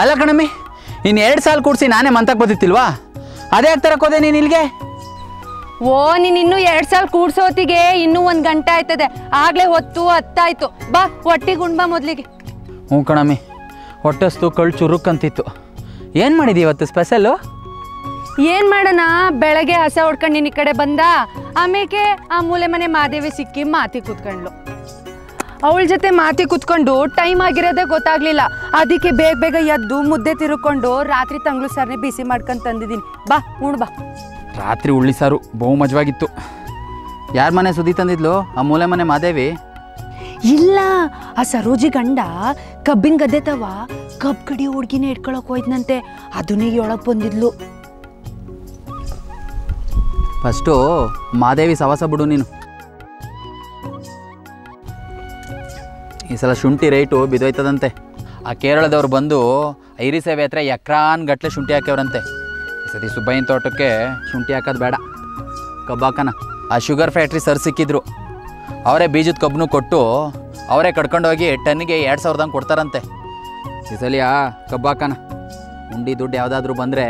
ಅಲ್ಲ ಕಣಮ್ಮಿ, ಇನ್ನು 2 ಸಾಲ ಕೂಡಿಸಿ ನಾನೇ ಮಂತಕ್ಕೆ ಬದಿತ್ತಿಲ್ವಾ? ಅದೇ ಆಗ್ತಾರಕ್ಕೆ ಹೋದೆ ನೀನು ಇಲ್ಲಿಗೆ? ಓ, ನೀನು ಇನ್ನೂ 2 ಸಾಲ ಕೂಡ್ಸೋತಿಗೆ ಇನ್ನೂ 1 ಗಂಟೆ ಆಯ್ತದೆ. ಆಗ್ಲೇ ಹೊತ್ತು 10 ಆಯ್ತು. ಬಾ ಹೊಟ್ಟಿಗೆ ಉಣ್ಬಾ ಮೊದಲಿಗೆ. ಹ್ಞೂ ಕಣಮ್ಮಿ, ಹೊಟ್ಟೆಸ್ತು ಕಳ್ಳು ಚುರುಕ್ಕಂತಿತ್ತು. ಏನು ಮಾಡಿದಿ ಇವತ್ತು ಸ್ಪೆಷಲ್ಲು? ಏನು ಮಾಡೋಣ, ಬೆಳಗ್ಗೆ ಹಸ ಹೊಡ್ಕೊಂಡು ನಿನ್ನ ಈ ಕಡೆ ಬಂದ. ಆಮೇಲೆ ಆ ಮೂಲೆ ಮನೆ ಮಾದೇವಿ ಸಿಕ್ಕಿ ಮಾತಿ ಕೂತ್ಕೊಂಡ್ಲು. ಅವಳ ಜೊತೆ ಮಾತಿ ಕೂತ್ಕೊಂಡು ಟೈಮ್ ಆಗಿರೋದೇ ಗೊತ್ತಾಗ್ಲಿಲ್ಲ. ಅದಕ್ಕೆ ಬೇಗ ಬೇಗ ಎದ್ದು ಮುದ್ದೆ ತಿರುಕೊಂಡು ರಾತ್ರಿ ತಂಗ್ಳು ಸಾರನೆ ಬಿಸಿ ಮಾಡ್ಕೊಂಡು ತಂದಿದ್ದೀನಿ. ಬಾ ಉಣ್ ಬಾ. ರಾತ್ರಿ ಉಳ್ಳಿ ಸಾರು ಬಹು ಮಜವಾಗಿತ್ತು. ಯಾರ ಮನೆ ಸುದ್ದಿ ತಂದಿದ್ಲು? ಆ ಮೂಲೆ ಮನೆ ಮಾದೇವಿ? ಇಲ್ಲ, ಆ ಸರೋಜಿ ಗಂಡ ಕಬ್ಬಿನ ಗದ್ದೆ ತವ ಕಬ್ಬು ಕಡಿ ಹುಡ್ಗಿನ ಇಟ್ಕೊಳಕ್ ಹೋಯ್ತನಂತೆ. ಅದನ್ನೇ ಒಳಗೆ ಬಂದಿದ್ಲು. ಫಸ್ಟು ಮಾದೇವಿ ಸವಾಸ ಬಿಡು ನೀನು. ಈ ಸಲ ಶುಂಠಿ ರೇಟು ಬಿದ್ದೋಯ್ತದಂತೆ. ಆ ಕೇರಳದವ್ರು ಬಂದು ಐರಿ ಸೇವೆ ಹತ್ರ ಎಕ್ರಾನ್ ಗಟ್ಲೆ ಶುಂಠಿ ಹಾಕ್ಯವ್ರಂತೆ. ಈ ಸತಿ ಸುಬ್ಬಯ್ಯನ ತೋಟಕ್ಕೆ ಶುಂಠಿ ಹಾಕೋದು ಬೇಡ, ಕಬ್ಬು ಹಾಕೋಣ. ಆ ಶುಗರ್ ಫ್ಯಾಕ್ಟ್ರಿ ಸರ್ ಸಿಕ್ಕಿದ್ರು. ಅವರೇ ಬೀಜದ ಕಬ್ಬನ್ನು ಕೊಟ್ಟು ಅವರೇ ಕಡ್ಕೊಂಡೋಗಿ ಟನ್ನಿಗೆ 2000 ಕೊಡ್ತಾರಂತೆ. ಈ ಸಲ ಕಬ್ಬು ಹಾಕೋಣ. ಉಂಡಿ ದುಡ್ಡು ಯಾವುದಾದ್ರೂ ಬಂದರೆ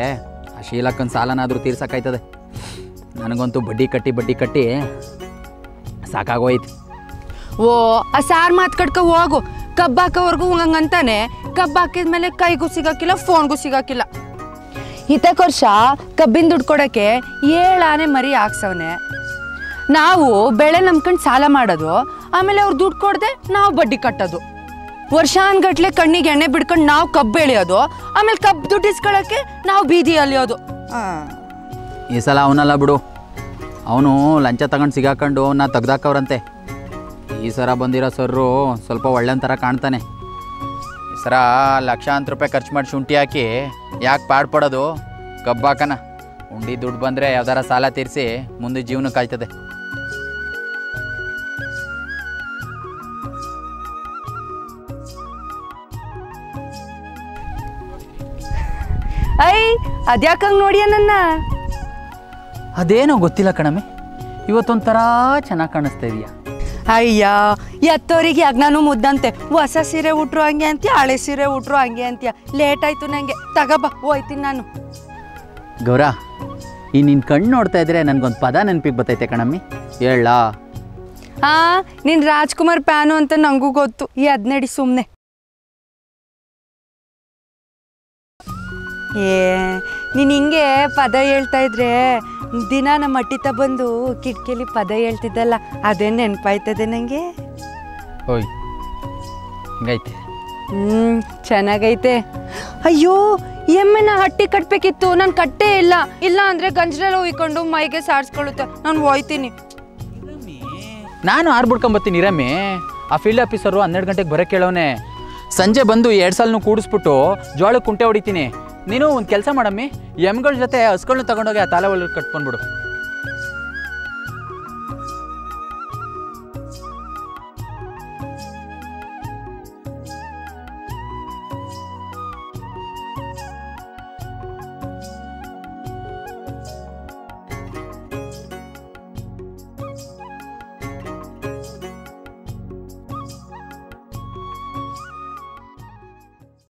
ಆ ಶೀಲಕ್ಕನ ಸಾಲನಾದರೂ ತೀರ್ಸೋಕ್ಕಾಯ್ತದೆ. ನನಗಂತೂ ಬಡ್ಡಿ ಕಟ್ಟಿ ಸಾಕಾಗೋಯ್ತು. ಓ, ಆ ಸಾರು ಮಾತು ಕಟ್ಕೊ ಹೋಗು. ಕಬ್ಬು ಹಾಕೋವರೆಗೂ ಹಂಗಂತಾನೆ. ಕಬ್ಬು ಹಾಕಿದ್ಮೇಲೆ ಕೈಗೂ ಸಿಗಾಕಿಲ್ಲ, ಫೋನ್ಗೂ ಸಿಗಾಕಿಲ್ಲ. ಹಿತಕ್ಕೆ ವರ್ಷ ಕಬ್ಬಿನ ದುಡ್ಡು ಕೊಡೋಕ್ಕೆ 7 ಆನೆ ಮರಿ ಹಾಕ್ಸವನೆ. ನಾವು ಬೆಳೆ ನಂಬ್ಕೊಂಡು ಸಾಲ ಮಾಡೋದು, ಆಮೇಲೆ ಅವ್ರು ದುಡ್ಡು ಕೊಡದೆ ನಾವು ಬಡ್ಡಿ ಕಟ್ಟೋದು. ವರ್ಷಾನ್ಗಟ್ಲೆ ಕಣ್ಣಿಗೆ ಎಣ್ಣೆ ಬಿಡ್ಕೊಂಡು ನಾವು ಕಬ್ಬು ಬೆಳೆಯೋದು, ಆಮೇಲೆ ಕಬ್ಬು ದುಡ್ಡು ಇಸ್ಕೊಳ್ಳೋಕ್ಕೆ ನಾವು ಬೀದಿ ಅಲಿಯೋದು. ಈ ಸಲ ಅವನಲ್ಲ ಬಿಡು, ಅವನು ಲಂಚ ತಗೊಂಡು ಸಿಗಾಕೊಂಡು ಅವನ್ನ ತೆಗ್ದಾಕವ್ರಂತೆ. ಈ ಸರ ಬಂದಿರೋ ಸರ್ರು ಸ್ವಲ್ಪ ಒಳ್ಳೆಯ ಥರ ಕಾಣ್ತಾನೆ. ಈ ಸರ ಲಕ್ಷಾಂತರ ರೂಪಾಯಿ ಖರ್ಚು ಮಾಡಿ ಶುಂಠಿ ಹಾಕಿ ಯಾಕೆ ಪಾಡ್ಪಡೋದು? ಕಬ್ಬು ಹಾಕೋಣ. ಉಂಡಿ ದುಡ್ಡು ಬಂದರೆ ಯಾವ್ದಾರ ಸಾಲ ತೀರಿಸಿ ಮುಂದೆ ಜೀವನಕ್ಕೆ ಆಯ್ತದೆ. ಐ ಅದ್ಯಾಕಂಗೆ ನೋಡಿಯ ನನ್ನ? ಅದೇನೋ ಗೊತ್ತಿಲ್ಲ ಕಣಮ್ಮಿ, ಇವತ್ತೊಂಥರ ಚೆನ್ನಾಗಿ ಕಾಣಿಸ್ತಾ ಇದೆಯಾ? ಅಯ್ಯ, ಎತ್ತೋರಿಗೆ ಅಗ್ನಾನು ಮುದ್ದಂತೆ. ಹೊಸ ಸೀರೆ ಉಟ್ರು ಹಂಗೆ ಅಂತೀಯ, ಹಳೆ ಸೀರೆ ಉಟ್ರು ಹಂಗೆ ಅಂತೀಯ. ಲೇಟ್ ಆಯ್ತು ನನಗೆ. ತಗೋಬಾ, ಹೋಯ್ತೀನಿ ನಾನು. ಗೌರ, ಈ ನಿನ್ನ ಕಣ್ಣು ನೋಡ್ತಾ ಇದ್ರೆ ನನಗೊಂದು ಪದ ನೆನಪಿಗೆ ಬರ್ತೈತೆ ಕಣಮ್ಮಿ, ಹೇಳ? ನೀನು ರಾಜ್ಕುಮಾರ್ ಪ್ಯಾನು ಅಂತ ನನಗೂ ಗೊತ್ತು. ಈ 17 ಸುಮ್ಮನೆ. ನೀನು ಹಿಂಗೆ ಪದ ಹೇಳ್ತಾ ಇದ್ರೆ ದಿನ ನಮ್ಮ ಅಟ್ಟಿತ ಬಂದು ಕಿಟಕಿಲಿ ಪದ ಹೇಳ್ತಿದ್ದಲ್ಲ, ಅದೇ ನೆನಪಾಯ್ತದೆ ನನಗೆ. ಓಯ್, ಹಿಂಗೈತೆ? ಚೆನ್ನಾಗೈತೆ. ಅಯ್ಯೋ, ಎಮ್ಮೆನ ಹಟ್ಟಿ ಕಟ್ಬೇಕಿತ್ತು, ನಾನು ಕಟ್ಟೇ ಇಲ್ಲ ಅಂದರೆ ಗಂಜಲೆಲ್ಲ ಉಯ್ಕೊಂಡು ಮೈಗೆ ಸಾರಿಸ್ಕೊಳ್ಳುತ್ತೆ. ನಾನು ಹೋಯ್ತೀನಿ. ನಾನು ಆರ್ಬಿಡ್ಕೊಂಬತ್ತೀನಿ ರಮ್ಮಿ. ಆ ಫೀಲ್ಡ್ ಆಫೀಸರು 12 ಗಂಟೆಗೆ ಬರೋಕ್ಕೆ ಕೇಳೋನೆ. ಸಂಜೆ ಬಂದು 2 ಸಾಲನು ಕೂಡಿಸ್ಬಿಟ್ಟು ಜೋಳಕ್ಕೆ ಕುಂಟೆ ಹೊಡಿತೀನಿ. ನೀನು ಒಂದು ಕೆಲಸ ಮಾಡಮ್ಮಿ, ಎಮ್ಗಳ ಜೊತೆ ಹಸ್ಗಳನ್ನ ತಗೊಂಡೋಗಿ ಆ ತಾಲ ಒಳಗೆ ಕಟ್ಕೊಂಡ್ಬಿಡು.